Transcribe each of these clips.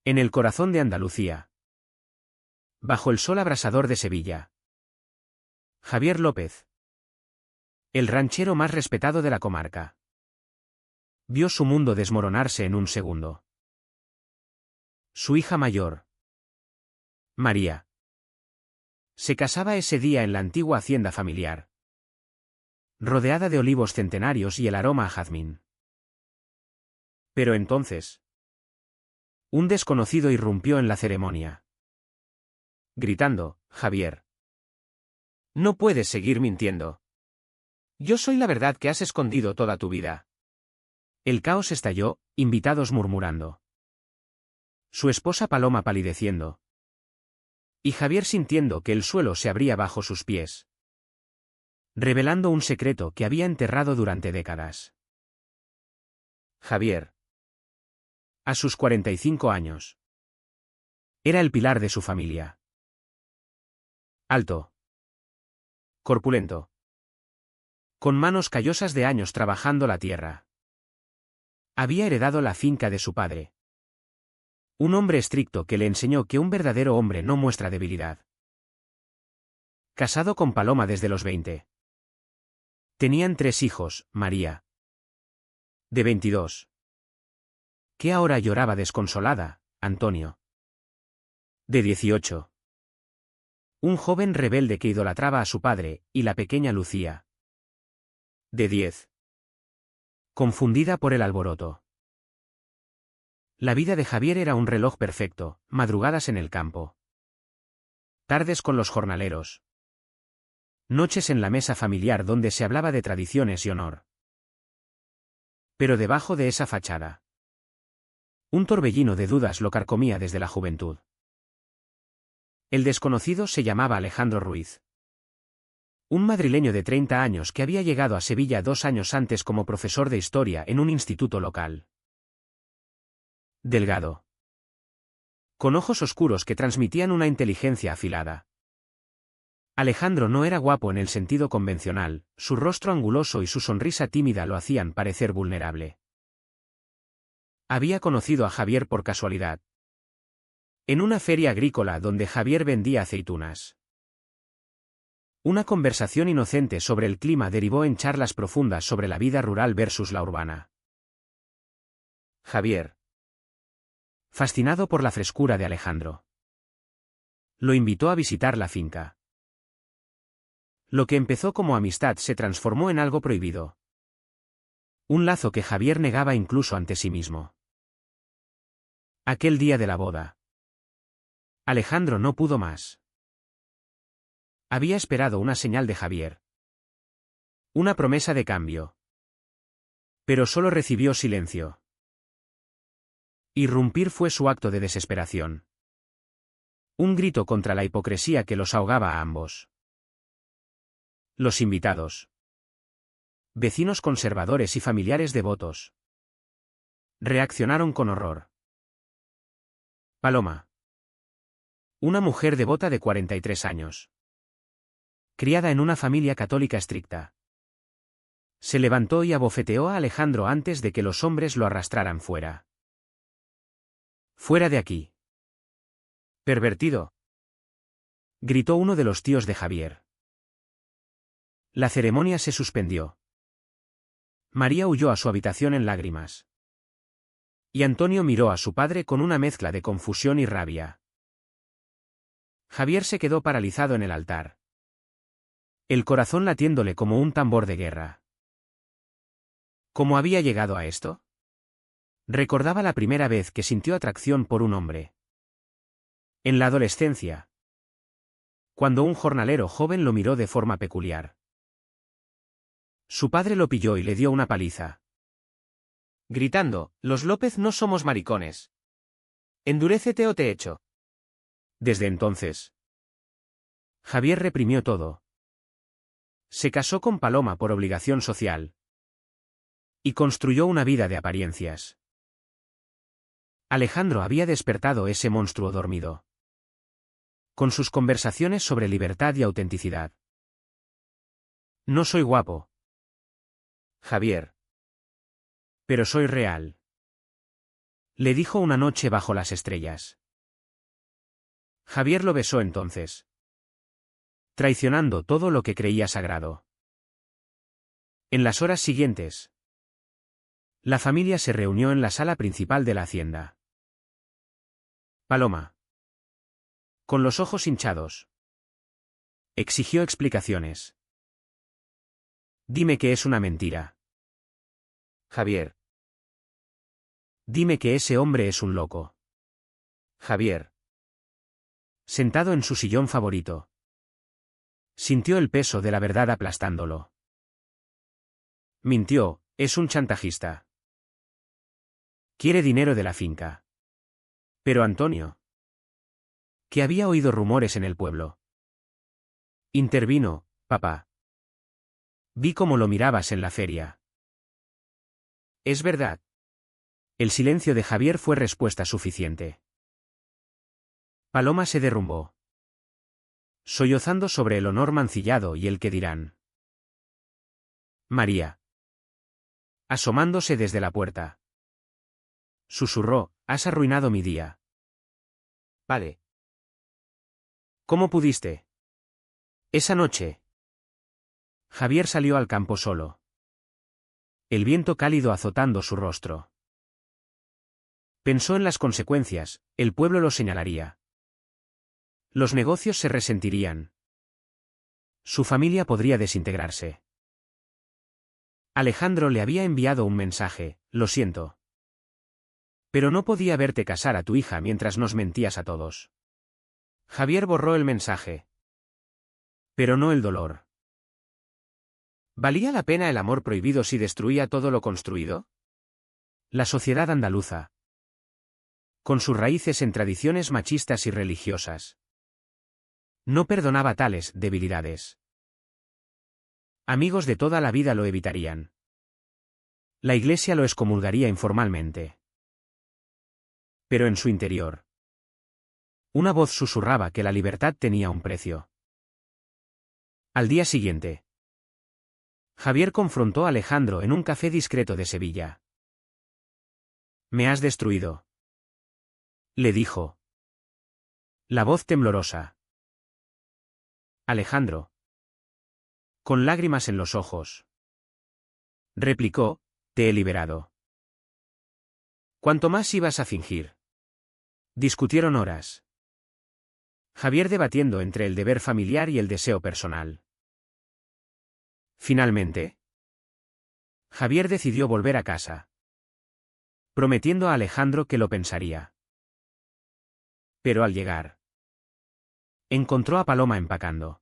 En el corazón de Andalucía. Bajo el sol abrasador de Sevilla. Javier López. El ranchero más respetado de la comarca. Vio su mundo desmoronarse en un segundo. Su hija mayor, María, se casaba ese día en la antigua hacienda familiar, rodeada de olivos centenarios y el aroma a jazmín. Pero entonces, un desconocido irrumpió en la ceremonia, gritando: «Javier, no puedes seguir mintiendo. Yo soy la verdad que has escondido toda tu vida». El caos estalló, invitados murmurando. Su esposa Paloma palideciendo. Y Javier sintiendo que el suelo se abría bajo sus pies, revelando un secreto que había enterrado durante décadas. Javier, a sus 45 años, era el pilar de su familia. Alto, corpulento, con manos callosas de años trabajando la tierra. Había heredado la finca de su padre. Un hombre estricto que le enseñó que un verdadero hombre no muestra debilidad. Casado con Paloma desde los 20. Tenían 3 hijos, María, de 22, que ahora lloraba desconsolada, Antonio, de 18, un joven rebelde que idolatraba a su padre, y la pequeña Lucía, de 10, confundida por el alboroto. La vida de Javier era un reloj perfecto: madrugadas en el campo, tardes con los jornaleros, noches en la mesa familiar donde se hablaba de tradiciones y honor. Pero debajo de esa fachada, un torbellino de dudas lo carcomía desde la juventud. El desconocido se llamaba Alejandro Ruiz. Un madrileño de 30 años que había llegado a Sevilla 2 años antes como profesor de historia en un instituto local. Delgado, con ojos oscuros que transmitían una inteligencia afilada. Alejandro no era guapo en el sentido convencional, su rostro anguloso y su sonrisa tímida lo hacían parecer vulnerable. Había conocido a Javier por casualidad, en una feria agrícola donde Javier vendía aceitunas. Una conversación inocente sobre el clima derivó en charlas profundas sobre la vida rural versus la urbana. Javier, fascinado por la frescura de Alejandro, lo invitó a visitar la finca. Lo que empezó como amistad se transformó en algo prohibido. Un lazo que Javier negaba incluso ante sí mismo. Aquel día de la boda, Alejandro no pudo más. Había esperado una señal de Javier, una promesa de cambio, pero solo recibió silencio. Irrumpir fue su acto de desesperación. Un grito contra la hipocresía que los ahogaba a ambos. Los invitados, vecinos conservadores y familiares devotos, reaccionaron con horror. Paloma, una mujer devota de 43 años, criada en una familia católica estricta, se levantó y abofeteó a Alejandro antes de que los hombres lo arrastraran fuera. «Fuera de aquí, pervertido», gritó uno de los tíos de Javier. La ceremonia se suspendió. María huyó a su habitación en lágrimas. Y Antonio miró a su padre con una mezcla de confusión y rabia. Javier se quedó paralizado en el altar, el corazón latiéndole como un tambor de guerra. ¿Cómo había llegado a esto? Recordaba la primera vez que sintió atracción por un hombre. En la adolescencia, cuando un jornalero joven lo miró de forma peculiar. Su padre lo pilló y le dio una paliza, gritando: «Los López no somos maricones. Endurécete o te echo». Desde entonces, Javier reprimió todo. Se casó con Paloma por obligación social y construyó una vida de apariencias. Alejandro había despertado ese monstruo dormido, con sus conversaciones sobre libertad y autenticidad. «No soy guapo, Javier, pero soy real», Le dijo una noche bajo las estrellas. Javier lo besó entonces, traicionando todo lo que creía sagrado. En las horas siguientes, la familia se reunió en la sala principal de la hacienda. Paloma, con los ojos hinchados, exigió explicaciones. Dime que es una mentira. Javier. Dime que ese hombre es un loco. Javier. Sentado en su sillón favorito, sintió el peso de la verdad aplastándolo. Mintió, es un chantajista. Quiere dinero de la finca. Pero Antonio, que había oído rumores en el pueblo, intervino, papá. Vi cómo lo mirabas en la feria. Es verdad. El silencio de Javier fue respuesta suficiente. Paloma se derrumbó, sollozando sobre el honor mancillado y el que dirán. María, asomándose desde la puerta, susurró, has arruinado mi día. Vale. ¿Cómo pudiste? Esa noche, Javier salió al campo solo, el viento cálido azotando su rostro. Pensó en las consecuencias, el pueblo lo señalaría. Los negocios se resentirían. Su familia podría desintegrarse. Alejandro le había enviado un mensaje, lo siento. Pero no podía verte casar a tu hija mientras nos mentías a todos. Javier borró el mensaje. Pero no el dolor. ¿Valía la pena el amor prohibido si destruía todo lo construido? La sociedad andaluza, con sus raíces en tradiciones machistas y religiosas, no perdonaba tales debilidades. Amigos de toda la vida lo evitarían. La Iglesia lo excomulgaría informalmente. Pero en su interior, una voz susurraba que la libertad tenía un precio. Al día siguiente, Javier confrontó a Alejandro en un café discreto de Sevilla. Me has destruido, le dijo, la voz temblorosa. Alejandro, con lágrimas en los ojos, replicó, te he liberado. ¿Cuánto más ibas a fingir? Discutieron horas. Javier debatiendo entre el deber familiar y el deseo personal. Finalmente, Javier decidió volver a casa, prometiendo a Alejandro que lo pensaría. Pero al llegar, encontró a Paloma empacando.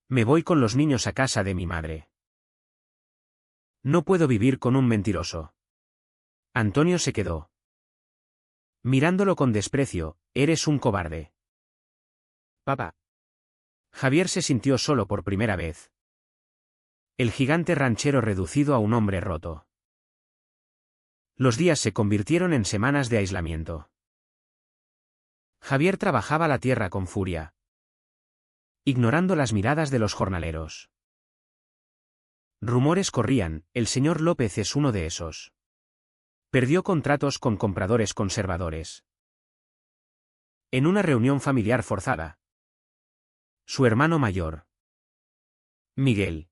Me voy con los niños a casa de mi madre. No puedo vivir con un mentiroso. Antonio se quedó mirándolo con desprecio, eres un cobarde. Papá. Javier se sintió solo por primera vez. El gigante ranchero reducido a un hombre roto. Los días se convirtieron en semanas de aislamiento. Javier trabajaba la tierra con furia, ignorando las miradas de los jornaleros. Rumores corrían, el señor López es uno de esos. Perdió contratos con compradores conservadores. En una reunión familiar forzada, su hermano mayor, Miguel,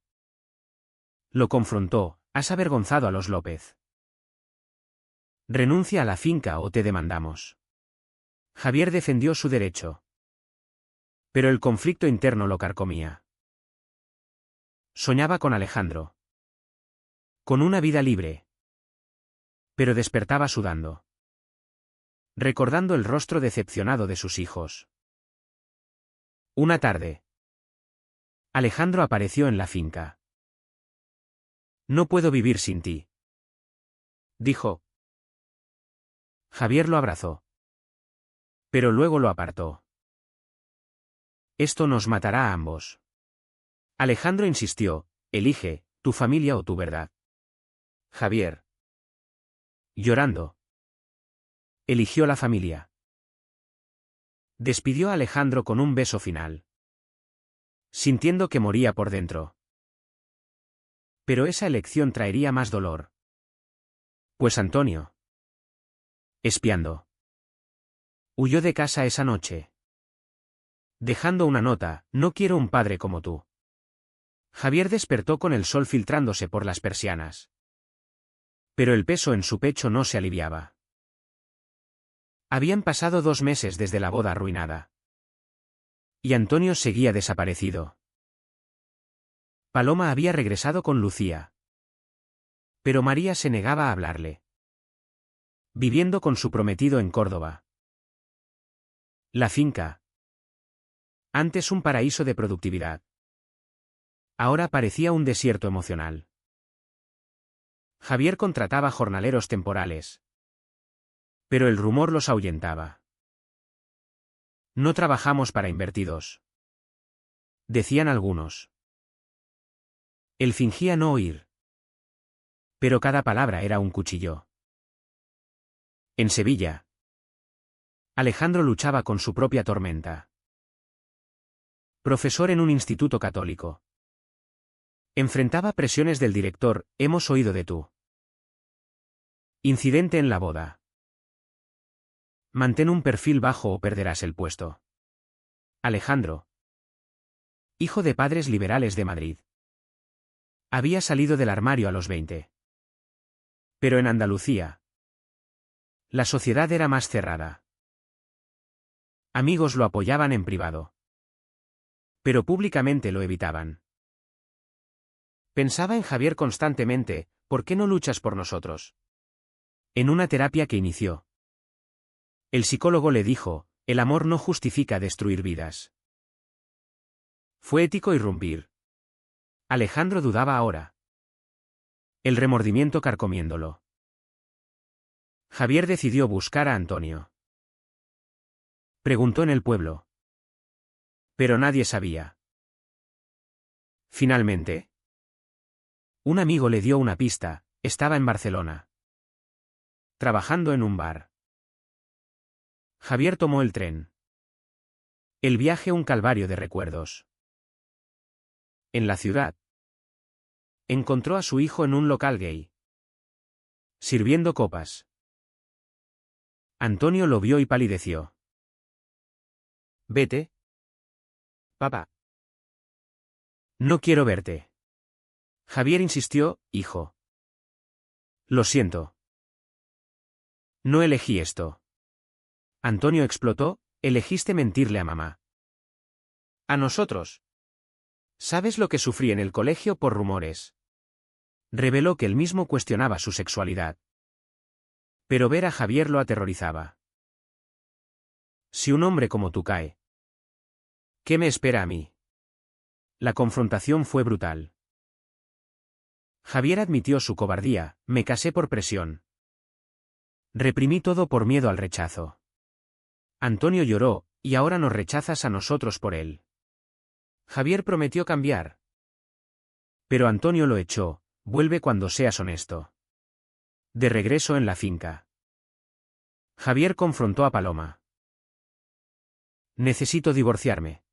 lo confrontó, has avergonzado a los López. Renuncia a la finca o te demandamos. Javier defendió su derecho. Pero el conflicto interno lo carcomía. Soñaba con Alejandro, con una vida libre. Pero despertaba sudando, recordando el rostro decepcionado de sus hijos. Una tarde, Alejandro apareció en la finca. No puedo vivir sin ti, dijo. Javier lo abrazó, pero luego lo apartó. Esto nos matará a ambos. Alejandro insistió, elige, tu familia o tu verdad. Javier, llorando, eligió la familia. Despidió a Alejandro con un beso final, sintiendo que moría por dentro. Pero esa elección traería más dolor. Pues Antonio Espiando. Huyó de casa esa noche, dejando una nota: no quiero un padre como tú. Javier despertó con el sol filtrándose por las persianas. Pero el peso en su pecho no se aliviaba. Habían pasado 2 meses desde la boda arruinada. Y Antonio seguía desaparecido. Paloma había regresado con Lucía. Pero María se negaba a hablarle. Viviendo con su prometido en Córdoba. La finca. Antes un paraíso de productividad. Ahora parecía un desierto emocional. Javier contrataba jornaleros temporales. Pero el rumor los ahuyentaba. No trabajamos para invertidos, decían algunos. Él fingía no oír. Pero cada palabra era un cuchillo. En Sevilla, Alejandro luchaba con su propia tormenta. Profesor en un instituto católico. Enfrentaba presiones del director: hemos oído de tú. Incidente en la boda. Mantén un perfil bajo o perderás el puesto. Alejandro, hijo de padres liberales de Madrid, había salido del armario a los 20. Pero en Andalucía, la sociedad era más cerrada. Amigos lo apoyaban en privado, pero públicamente lo evitaban. Pensaba en Javier constantemente: ¿por qué no luchas por nosotros? En una terapia que inició, el psicólogo le dijo: el amor no justifica destruir vidas. Fue ético irrumpir. Alejandro dudaba ahora. El remordimiento carcomiéndolo. Javier decidió buscar a Antonio. Preguntó en el pueblo. Pero nadie sabía. Finalmente, un amigo le dio una pista: estaba en Barcelona, trabajando en un bar. Javier tomó el tren. El viaje un calvario de recuerdos. En la ciudad, encontró a su hijo en un local gay, sirviendo copas. Antonio lo vio y palideció. Vete. Papá. No quiero verte. Javier insistió: hijo. Lo siento. No elegí esto. Antonio explotó: elegiste mentirle a mamá. A nosotros. ¿Sabes lo que sufrí en el colegio por rumores? Reveló que él mismo cuestionaba su sexualidad. Pero ver a Javier lo aterrorizaba. Si un hombre como tú cae, ¿qué me espera a mí? La confrontación fue brutal. Javier admitió su cobardía: me casé por presión. Reprimí todo por miedo al rechazo. Antonio lloró: y ahora nos rechazas a nosotros por él. Javier prometió cambiar. Pero Antonio lo echó: vuelve cuando seas honesto. De regreso en la finca, Javier confrontó a Paloma. Necesito divorciarme,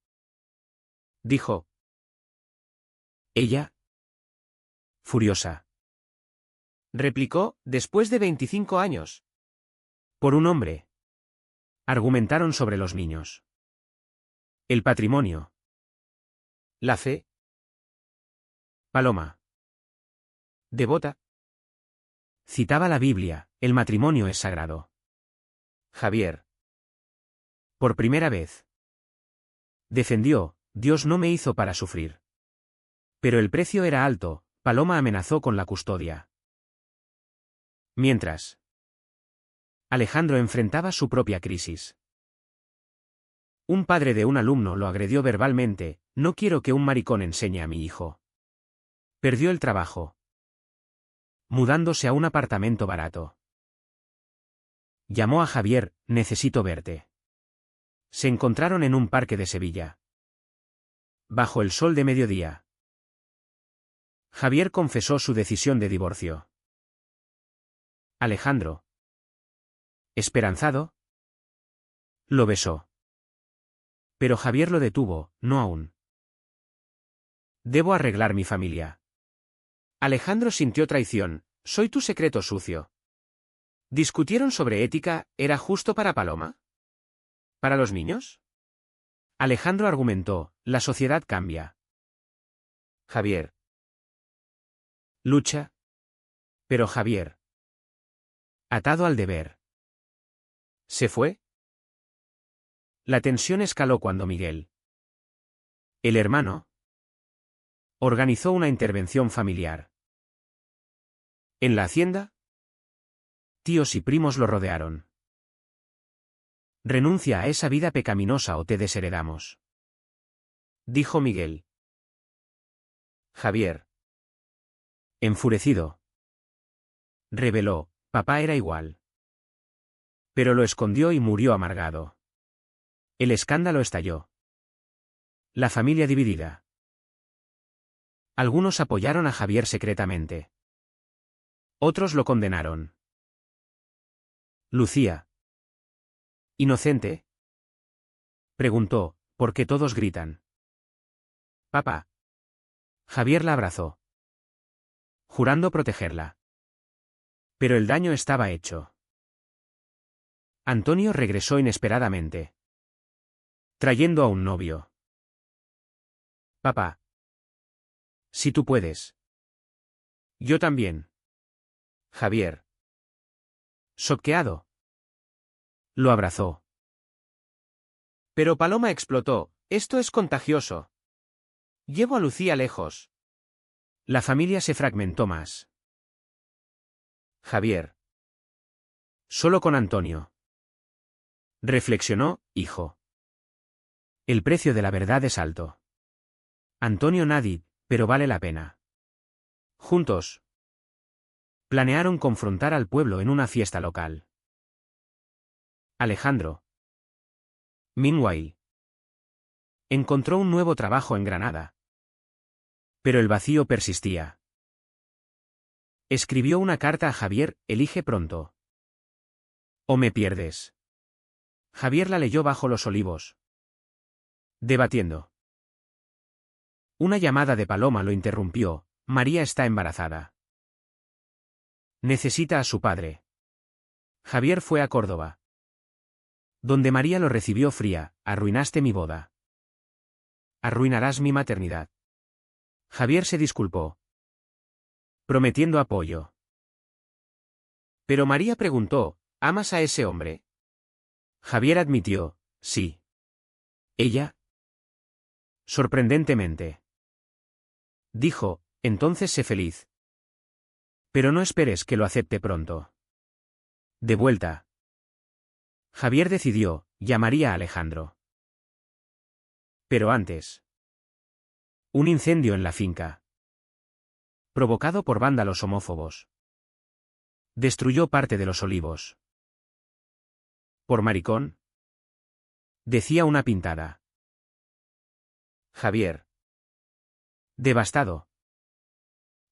dijo. Ella, furiosa, replicó: después de 25 años. Por un hombre. Argumentaron sobre los niños, el patrimonio, la fe. Paloma, devota, citaba la Biblia: el matrimonio es sagrado. Javier, por primera vez, defendió: Dios no me hizo para sufrir. Pero el precio era alto. Paloma amenazó con la custodia. Mientras, Alejandro enfrentaba su propia crisis. Un padre de un alumno lo agredió verbalmente: no quiero que un maricón enseñe a mi hijo. Perdió el trabajo, mudándose a un apartamento barato. Llamó a Javier: necesito verte. Se encontraron en un parque de Sevilla, bajo el sol de mediodía. Javier confesó su decisión de divorcio. Alejandro, esperanzado, lo besó. Pero Javier lo detuvo: no aún. Debo arreglar mi familia. Alejandro sintió traición: soy tu secreto sucio. ¿Discutieron sobre ética? ¿Era justo para Paloma? ¿Para los niños? Alejandro argumentó, la sociedad cambia. Javier. Lucha. Pero Javier. Atado al deber. ¿Se fue? La tensión escaló cuando Miguel, el hermano, organizó una intervención familiar. En la hacienda, tíos y primos lo rodearon. Renuncia a esa vida pecaminosa o te desheredamos, dijo Miguel. Javier, enfurecido, reveló, papá era igual. Pero lo escondió y murió amargado. El escándalo estalló. La familia dividida. Algunos apoyaron a Javier secretamente. Otros lo condenaron. Lucía. ¿Inocente? Preguntó, ¿por qué todos gritan? Papá. Javier la abrazó, jurando protegerla. Pero el daño estaba hecho. Antonio regresó inesperadamente, trayendo a un novio. Papá. Si tú puedes. Yo también. Javier. Choqueado. Lo abrazó. Pero Paloma explotó, esto es contagioso. Llevo a Lucía lejos. La familia se fragmentó más. Javier. Solo con Antonio. Reflexionó, hijo. El precio de la verdad es alto. Antonio nadie, pero vale la pena. Juntos. Planearon confrontar al pueblo en una fiesta local. Alejandro. Meanwhile. Encontró un nuevo trabajo en Granada. Pero el vacío persistía. Escribió una carta a Javier, elige pronto. O me pierdes. Javier la leyó bajo los olivos. Debatiendo. Una llamada de Paloma lo interrumpió, María está embarazada. Necesita a su padre. Javier fue a Córdoba, donde María lo recibió fría, arruinaste mi boda. Arruinarás mi maternidad. Javier se disculpó, prometiendo apoyo. Pero María preguntó, ¿amas a ese hombre? Javier admitió, sí. Ella. Sorprendentemente. Dijo, entonces sé feliz. Pero no esperes que lo acepte pronto. De vuelta. Javier decidió, llamaría a Alejandro. Pero antes. Un incendio en la finca. Provocado por vándalos homófobos. Destruyó parte de los olivos. ¿Por maricón? Decía una pintada. Javier. Devastado.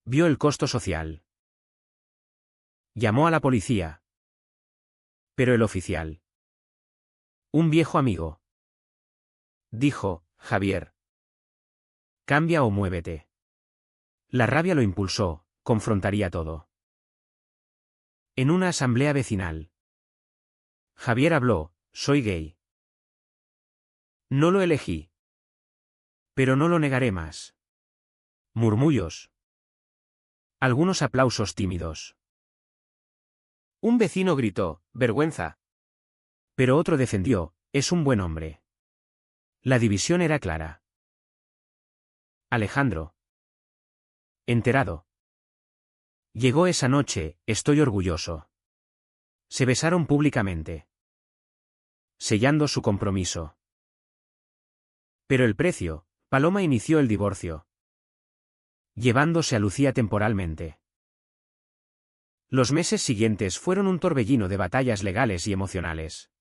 Vio el costo social. Llamó a la policía. Pero el oficial. Un viejo amigo. Dijo, Javier. Cambia o muévete. La rabia lo impulsó, confrontaría todo. En una asamblea vecinal. Javier habló, soy gay. No lo elegí. Pero no lo negaré más. Murmullos. Algunos aplausos tímidos. Un vecino gritó, vergüenza. Pero otro defendió, es un buen hombre. La división era clara. Alejandro. Enterado. Llegó esa noche, estoy orgulloso. Se besaron públicamente, sellando su compromiso. Pero el precio, Paloma inició el divorcio, llevándose a Lucía temporalmente. Los meses siguientes fueron un torbellino de batallas legales y emocionales.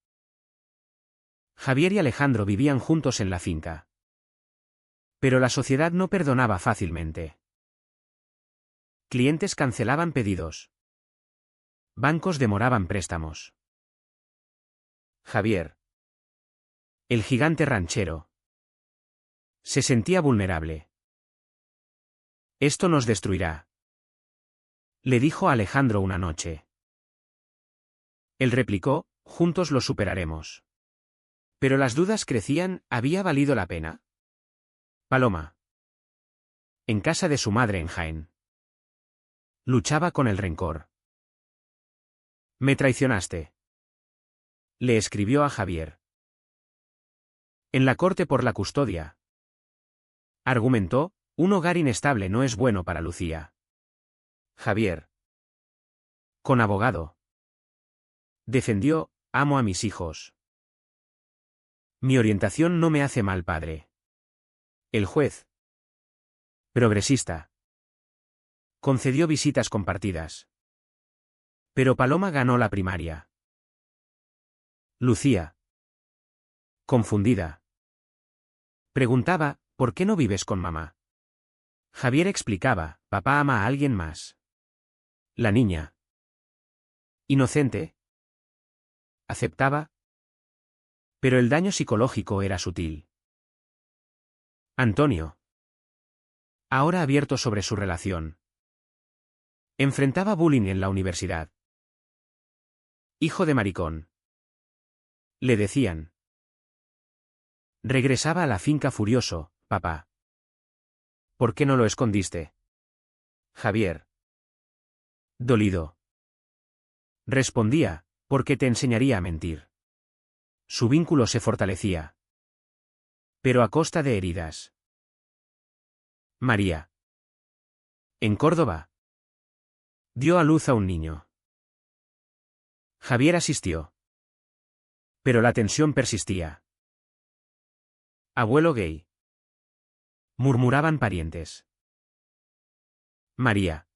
Javier y Alejandro vivían juntos en la finca. Pero la sociedad no perdonaba fácilmente. Clientes cancelaban pedidos. Bancos demoraban préstamos. Javier. El gigante ranchero. Se sentía vulnerable. Esto nos destruirá. Le dijo a Alejandro una noche. Él replicó, juntos lo superaremos. Pero las dudas crecían, ¿había valido la pena? Paloma. En casa de su madre en Jaén. Luchaba con el rencor. Me traicionaste. Le escribió a Javier. En la corte por la custodia. Argumentó, un hogar inestable no es bueno para Lucía. Javier. Con abogado. Defendió, amo a mis hijos. Mi orientación no me hace mal padre. El juez. Progresista. Concedió visitas compartidas. Pero Paloma ganó la primaria. Lucía. Confundida. Preguntaba, ¿por qué no vives con mamá? Javier explicaba, papá ama a alguien más. La niña. Inocente. Aceptaba. Pero el daño psicológico era sutil. Antonio. Ahora abierto sobre su relación. Enfrentaba bullying en la universidad. Hijo de maricón. Le decían. Regresaba a la finca furioso, papá. ¿Por qué no lo escondiste? Javier. Dolido. Respondía, porque te enseñaría a mentir. Su vínculo se fortalecía. Pero a costa de heridas. María. En Córdoba. Dio a luz a un niño. Javier asistió. Pero la tensión persistía. Abuelo gay. Murmuraban parientes. María.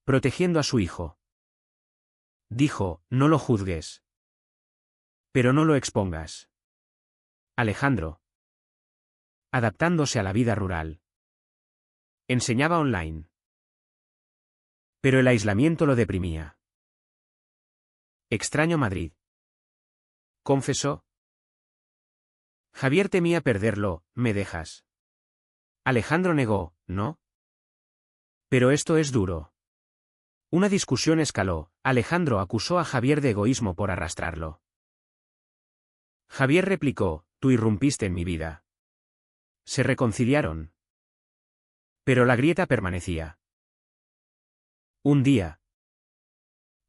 Protegiendo a su hijo. Dijo, no lo juzgues. Pero no lo expongas. Alejandro. Adaptándose a la vida rural. Enseñaba online. Pero el aislamiento lo deprimía. Extraño Madrid. Confesó. Javier temía perderlo, ¿me dejas? Alejandro negó, ¿no? Pero esto es duro. Una discusión escaló, Alejandro acusó a Javier de egoísmo por arrastrarlo. Javier replicó, tú irrumpiste en mi vida. Se reconciliaron. Pero la grieta permanecía. Un día.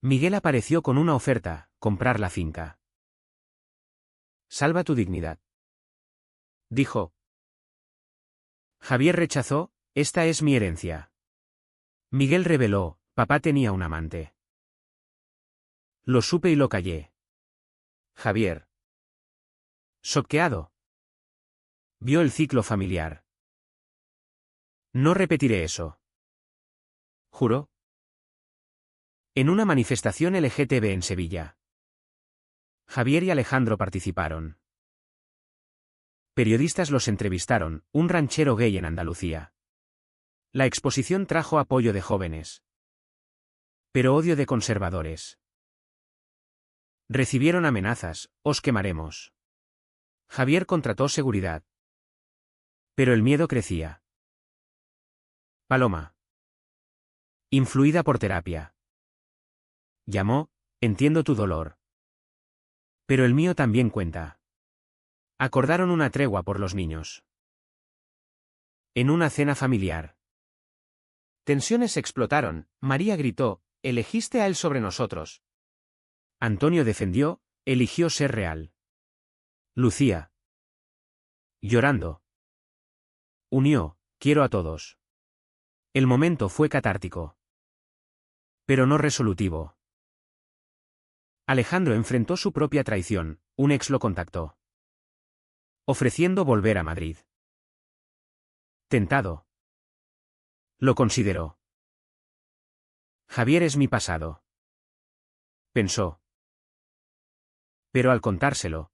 Miguel apareció con una oferta, comprar la finca. Salva tu dignidad. Dijo. Javier rechazó, esta es mi herencia. Miguel reveló, papá tenía un amante. Lo supe y lo callé. Javier. Choqueado. Vio el ciclo familiar. No repetiré eso. ¿Juró? En una manifestación LGTB en Sevilla. Javier y Alejandro participaron. Periodistas los entrevistaron, un ranchero gay en Andalucía. La exposición trajo apoyo de jóvenes. Pero odio de conservadores. Recibieron amenazas, os quemaremos. Javier contrató seguridad. Pero el miedo crecía. Paloma. Influida por terapia. Llamó, entiendo tu dolor. Pero el mío también cuenta. Acordaron una tregua por los niños. En una cena familiar. Tensiones explotaron, María gritó, elegiste a él sobre nosotros. Antonio defendió, eligió ser real. Lucía. Llorando. Unió, quiero a todos. El momento fue catártico. Pero no resolutivo. Alejandro enfrentó su propia traición, un ex lo contactó. Ofreciendo volver a Madrid. Tentado. Lo consideró. Javier es mi pasado. Pensó. Pero al contárselo.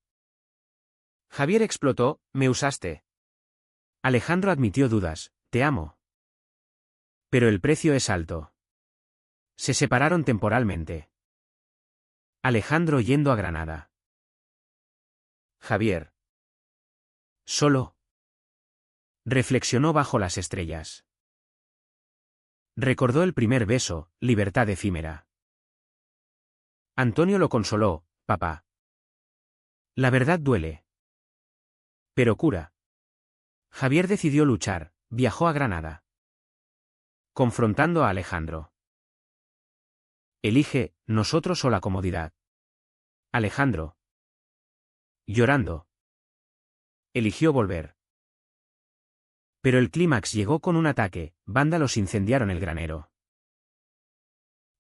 Javier explotó, me usaste. Alejandro admitió dudas, te amo. Pero el precio es alto. Se separaron temporalmente. Alejandro yendo a Granada. Javier. Solo. Reflexionó bajo las estrellas. Recordó el primer beso, libertad efímera. Antonio lo consoló, papá. La verdad duele. Pero cura. Javier decidió luchar, viajó a Granada. Confrontando a Alejandro. Elige, nosotros o la comodidad. Alejandro. Llorando. Eligió volver. Pero el clímax llegó con un ataque, vándalos incendiaron el granero.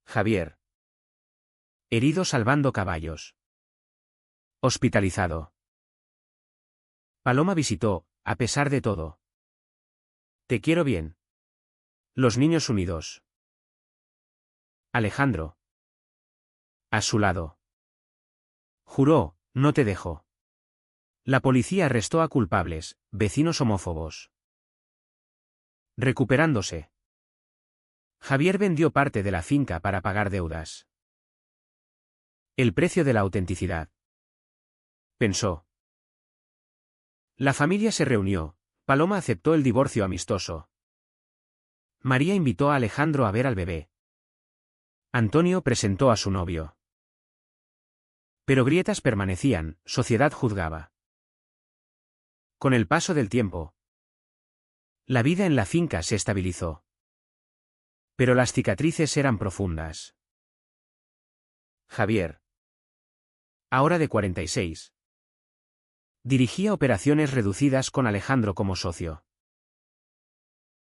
Javier. Herido salvando caballos. Hospitalizado. Paloma visitó, a pesar de todo. Te quiero bien. Los niños unidos. Alejandro. A su lado. Juró, no te dejo. La policía arrestó a culpables, vecinos homófobos. Recuperándose. Javier vendió parte de la finca para pagar deudas. El precio de la autenticidad. Pensó. La familia se reunió. Paloma aceptó el divorcio amistoso. María invitó a Alejandro a ver al bebé. Antonio presentó a su novio. Pero grietas permanecían, sociedad juzgaba. Con el paso del tiempo, la vida en la finca se estabilizó. Pero las cicatrices eran profundas. Javier. Ahora de 46. Dirigía operaciones reducidas con Alejandro como socio.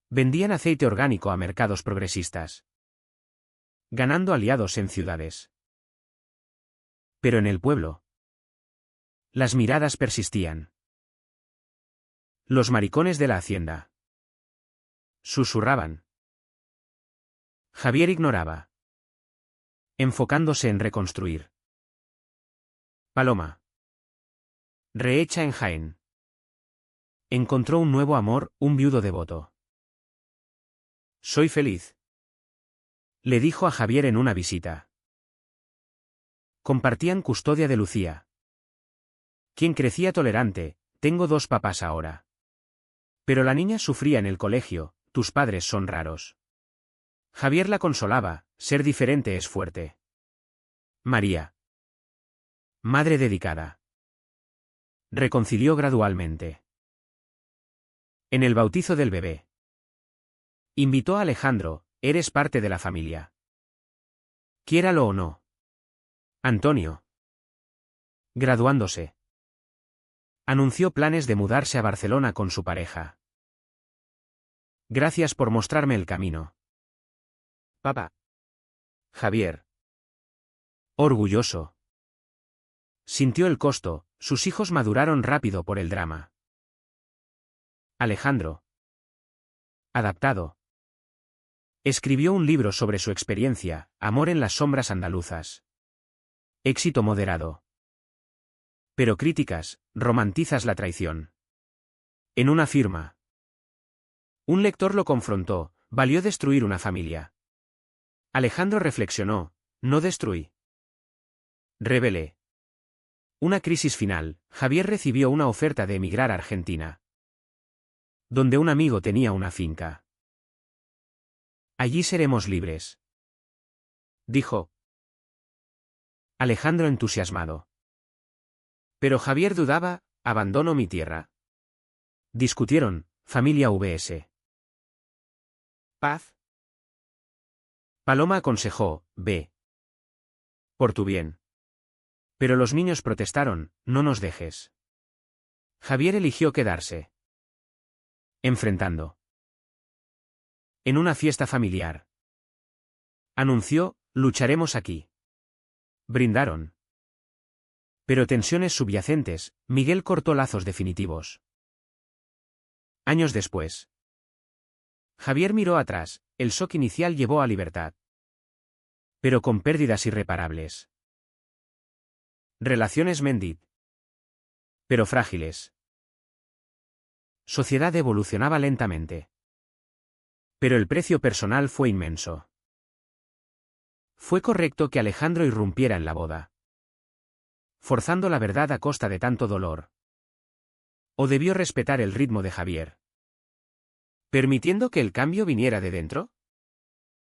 Vendían aceite orgánico a mercados progresistas. Ganando aliados en ciudades. Pero en el pueblo. Las miradas persistían. Los maricones de la hacienda. Susurraban. Javier ignoraba. Enfocándose en reconstruir. Paloma. Rehecha en Jaén. Encontró un nuevo amor, un viudo devoto. Soy feliz. Le dijo a Javier en una visita. Compartían custodia de Lucía. Quien crecía tolerante, tengo 2 papás ahora. Pero la niña sufría en el colegio, tus padres son raros. Javier la consolaba, ser diferente es fuerte. María. Madre dedicada. Reconcilió gradualmente. En el bautizo del bebé. Invitó a Alejandro, eres parte de la familia. Quiéralo o no. Antonio. Graduándose. Anunció planes de mudarse a Barcelona con su pareja. Gracias por mostrarme el camino. Papá. Javier. Orgulloso. Sintió el costo, sus hijos maduraron rápido por el drama. Alejandro. Adaptado. Escribió un libro sobre su experiencia, Amor en las sombras andaluzas. Éxito moderado. Pero críticas, romantizas la traición. En una firma. Un lector lo confrontó, valió destruir una familia. Alejandro reflexionó, no destruí. Rebelé. Una crisis final, Javier recibió una oferta de emigrar a Argentina. Donde un amigo tenía una finca. Allí seremos libres. Dijo. Alejandro entusiasmado. Pero Javier dudaba, abandono mi tierra. Discutieron, familia vs. Paz. Paloma aconsejó, ve. Por tu bien. Pero los niños protestaron, no nos dejes. Javier eligió quedarse. Enfrentando. En una fiesta familiar. Anunció, lucharemos aquí. Brindaron. Pero tensiones subyacentes, Miguel cortó lazos definitivos. Años después. Javier miró atrás, el shock inicial llevó a libertad. Pero con pérdidas irreparables. Relaciones mendit. Pero frágiles. Sociedad evolucionaba lentamente. Pero el precio personal fue inmenso. Fue correcto que Alejandro irrumpiera en la boda. Forzando la verdad a costa de tanto dolor. ¿O debió respetar el ritmo de Javier? ¿Permitiendo que el cambio viniera de dentro?